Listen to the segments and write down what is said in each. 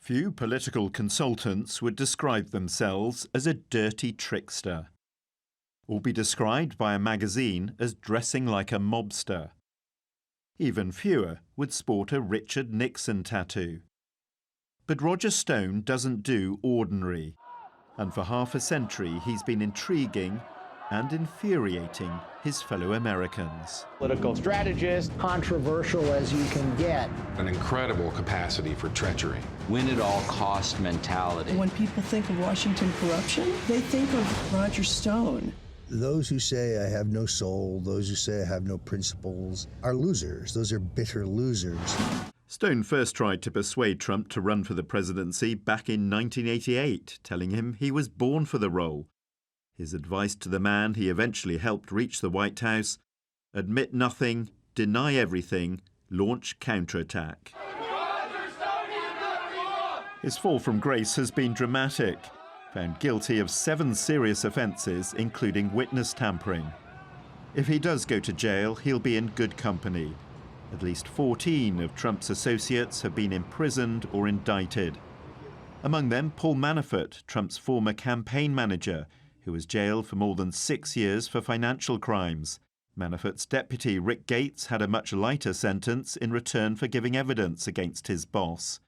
Few political consultants would describe themselves as a dirty trickster, or be described by a magazine as dressing like a mobster. Even fewer would sport a Richard Nixon tattoo. But Roger Stone doesn't do ordinary, and for half a century he's been intriguing and infuriating his fellow Americans. Political strategist, controversial as you can get. An incredible capacity for treachery. Win-at-all-cost mentality. When people think of Washington corruption, they think of Roger Stone. Those who say I have no soul, those who say I have no principles, are losers. Those are bitter losers. Stone first tried to persuade Trump to run for the presidency back in 1988, telling him he was born for the role. His advice to the man he eventually helped reach the White House: admit nothing, deny everything, launch counterattack. His fall from grace has been dramatic. Found guilty of 7 serious offences, including witness tampering. If he does go to jail, he'll be in good company. At least 14 of Trump's associates have been imprisoned or indicted. Among them, Paul Manafort, Trump's former campaign manager, who was jailed for more than 6 years for financial crimes. Manafort's deputy, Rick Gates, had a much lighter sentence in return for giving evidence against his boss.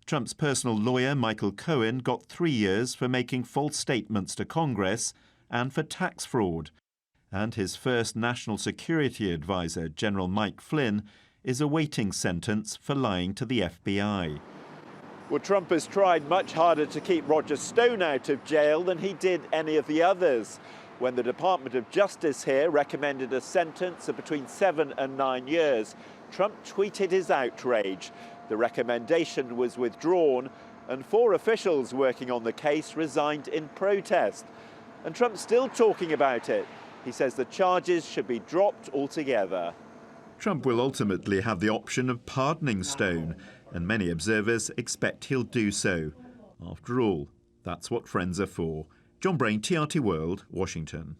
Trump's personal lawyer, Michael Cohen, got 3 years for making false statements to Congress and for tax fraud. And his first national security advisor, General Mike Flynn, is awaiting sentence for lying to the FBI. Well, Trump has tried much harder to keep Roger Stone out of jail than he did any of the others. When the Department of Justice here recommended a sentence of between 7 and 9 years, Trump tweeted his outrage. The recommendation was withdrawn, and 4 officials working on the case resigned in protest. And Trump's still talking about it. He says the charges should be dropped altogether. Trump will ultimately have the option of pardoning Stone, and many observers expect he'll do so. After all, that's what friends are for. John Brain, TRT World, Washington.